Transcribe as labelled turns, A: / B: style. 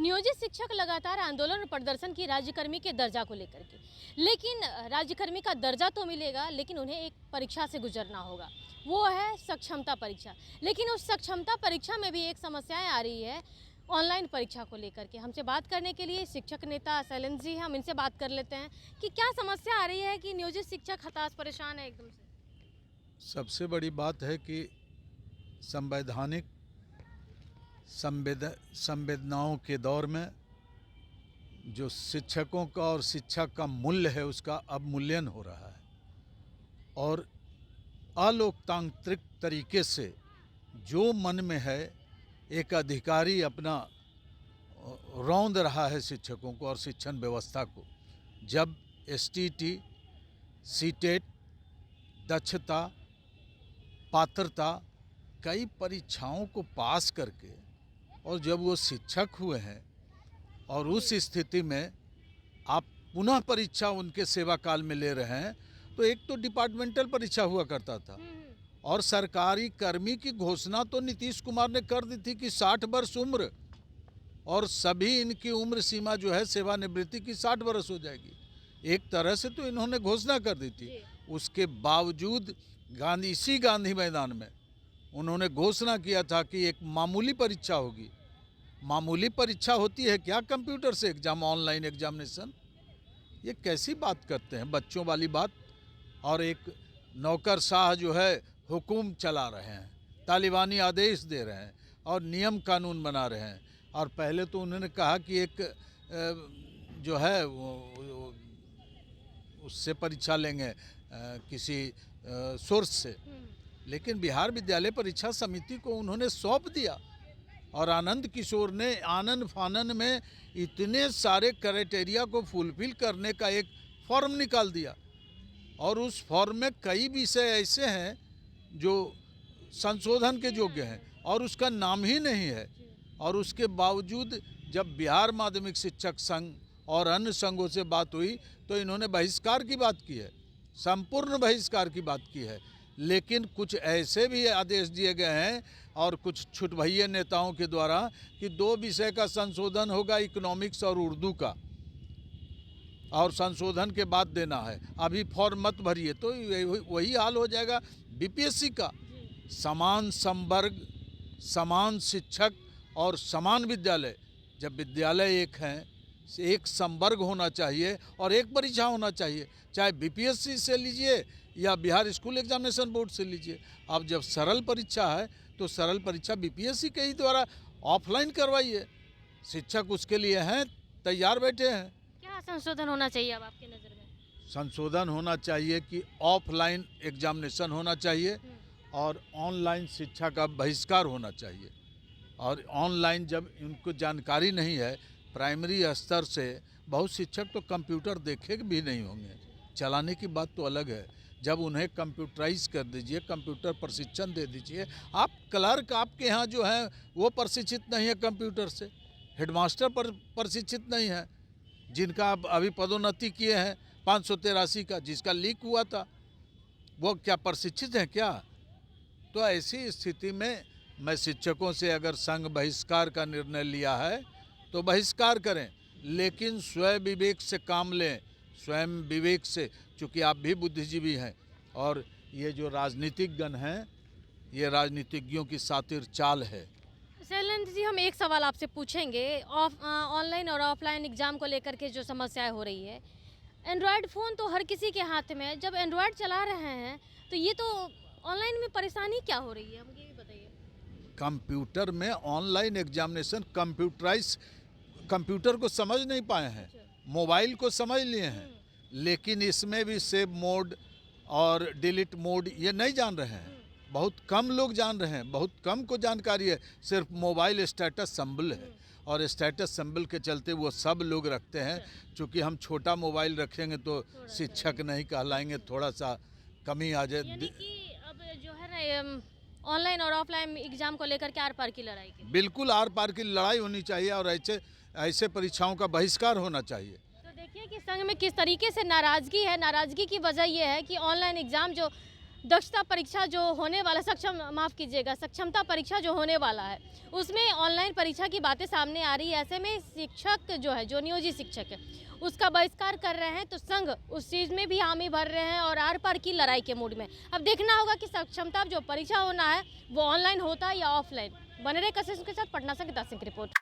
A: नियोजित शिक्षक लगातार आंदोलन और प्रदर्शन की राज्यकर्मी के दर्जा को लेकर के, लेकिन राज्यकर्मी का दर्जा तो मिलेगा, लेकिन उन्हें एक परीक्षा से गुजरना होगा, वो है सक्षमता परीक्षा। लेकिन उस सक्षमता परीक्षा में भी एक समस्याएं आ रही है ऑनलाइन परीक्षा को लेकर के। हमसे बात करने के लिए शिक्षक नेता शैलेंद्र जी हैं, हम इनसे बात कर लेते हैं कि क्या समस्या आ रही है कि नियोजित शिक्षक हताश परेशान है एकदम से।
B: सबसे बड़ी बात है कि संवैधानिक संवेदनाओं के दौर में जो शिक्षकों का और शिक्षा का मूल्य है उसका अवमूल्यन हो रहा है और अलोकतांत्रिक तरीके से जो मन में है एक अधिकारी अपना रौंद रहा है शिक्षकों को और शिक्षण व्यवस्था को। जब एसटीटी, सीटेट, दक्षता, पात्रता कई परीक्षाओं को पास करके और जब वो शिक्षक हुए हैं और उस स्थिति में आप पुनः परीक्षा उनके सेवा काल में ले रहे हैं, तो एक तो डिपार्टमेंटल परीक्षा हुआ करता था और सरकारी कर्मी की घोषणा तो नीतीश कुमार ने कर दी थी कि 60 वर्ष उम्र और सभी इनकी उम्र सीमा जो है सेवानिवृत्ति की 60 वर्ष हो जाएगी। एक तरह से तो इन्होंने घोषणा कर दी थी। उसके बावजूद इसी गांधी मैदान में उन्होंने घोषणा किया था कि एक मामूली परीक्षा होगी। मामूली परीक्षा होती है क्या कंप्यूटर से एग्जाम, ऑनलाइन एग्जामिनेशन? ये कैसी बात करते हैं, बच्चों वाली बात। और एक नौकरशाह जो है हुकुम चला रहे हैं, तालिबानी आदेश दे रहे हैं और नियम कानून बना रहे हैं। और पहले तो उन्होंने कहा कि एक जो है उससे परीक्षा लेंगे किसी सोर्स से, लेकिन बिहार विद्यालय परीक्षा समिति को उन्होंने सौंप दिया और आनंद किशोर ने आनन फानन में इतने सारे क्राइटेरिया को फुलफिल करने का एक फॉर्म निकाल दिया और उस फॉर्म में कई विषय ऐसे हैं जो संशोधन के योग्य हैं और उसका नाम ही नहीं है। और उसके बावजूद जब बिहार माध्यमिक शिक्षक संघ और अन्य संघों से बात हुई तो इन्होंने बहिष्कार की बात की है, संपूर्ण बहिष्कार की बात की है। लेकिन कुछ ऐसे भी आदेश दिए गए हैं और कुछ छुटभइये नेताओं के द्वारा कि 2 विषय का संशोधन होगा, इकोनॉमिक्स और उर्दू का, और संशोधन के बाद देना है, अभी फॉर्म मत भरिए। तो वही हाल हो जाएगा बीपीएससी का। समान संवर्ग, समान शिक्षक और समान विद्यालय। जब विद्यालय एक हैं, एक संवर्ग होना चाहिए और एक परीक्षा होना चाहिए, चाहे बीपीएससी से लीजिए या बिहार स्कूल एग्जामिनेशन बोर्ड से लीजिए। अब जब सरल परीक्षा है तो सरल परीक्षा बीपीएससी के ही द्वारा ऑफलाइन करवाइए। शिक्षक उसके लिए हैं, तैयार बैठे हैं।
A: क्या संशोधन होना चाहिए अब आपकी नज़र में?
B: संशोधन होना चाहिए कि ऑफलाइन एग्जामिनेशन होना चाहिए और ऑनलाइन शिक्षा का बहिष्कार होना चाहिए। और ऑनलाइन जब उनको जानकारी नहीं है प्राइमरी स्तर से, बहुत शिक्षक तो कंप्यूटर देखे भी नहीं होंगे, चलाने की बात तो अलग है। जब उन्हें कंप्यूटराइज कर दीजिए, कंप्यूटर प्रशिक्षण दे दीजिए। आप क्लर्क आपके यहाँ जो है वो प्रशिक्षित नहीं है कंप्यूटर से, हेडमास्टर प्रशिक्षित नहीं है, जिनका आप अभी पदोन्नति किए हैं 583 का, जिसका लीक हुआ था, वो क्या प्रशिक्षित हैं क्या? तो ऐसी स्थिति में मैं शिक्षकों से, अगर संघ बहिष्कार का निर्णय लिया है तो बहिष्कार करें, लेकिन स्वयं विवेक से काम लें, स्वयं विवेक से, चूँकि आप भी बुद्धिजीवी हैं और ये जो राजनीतिक गण हैं ये राजनीतिज्ञों की सातिर चाल है।
A: शैलेंद्र जी, हम एक सवाल आपसे पूछेंगे। ऑनलाइन और ऑफलाइन एग्ज़ाम को लेकर के जो समस्याएं हो रही है, एंड्रॉयड फ़ोन तो हर किसी के हाथ में है, जब एंड्रॉयड चला रहे हैं तो ये तो ऑनलाइन में परेशानी क्या हो रही है, मुझे भी बताइए।
B: कंप्यूटर में ऑनलाइन एग्जामिनेशन कंप्यूटर को समझ नहीं पाए हैं, मोबाइल को समझ लिए हैं, लेकिन इसमें भी सेव मोड और डिलीट मोड ये नहीं जान रहे हैं। बहुत कम लोग जान रहे हैं, बहुत कम को जानकारी है। सिर्फ मोबाइल स्टेटस सिंबल है और स्टेटस सिंबल के चलते वो सब लोग रखते हैं। चूँकि हम छोटा मोबाइल रखेंगे तो शिक्षक नहीं कहलाएंगे, थोड़ा सा कमी आ जाए।
A: यानी कि अब जो है ना ऑनलाइन और ऑफलाइन एग्जाम को लेकर के आर पार की लड़ाई की,
B: बिल्कुल आर पार की लड़ाई होनी चाहिए और ऐसे परीक्षाओं का बहिष्कार होना चाहिए।
A: तो देखिए कि संघ में किस तरीके से नाराज़गी है। नाराज़गी की वजह यह है कि ऑनलाइन एग्ज़ाम जो दक्षता परीक्षा जो होने वाला सक्षमता परीक्षा जो होने वाला है उसमें ऑनलाइन परीक्षा की बातें सामने आ रही है। ऐसे में शिक्षक जो है, जो नियोजित शिक्षक है, उसका बहिष्कार कर रहे हैं, तो संघ उस चीज़ में भी हामी भर रहे हैं और आर पार की लड़ाई के मूड में। अब देखना होगा कि सक्षमता जो परीक्षा होना है वो ऑनलाइन होता है या ऑफलाइन। बने रहे कशिश के साथ, पटना से गीता सिंह की रिपोर्ट।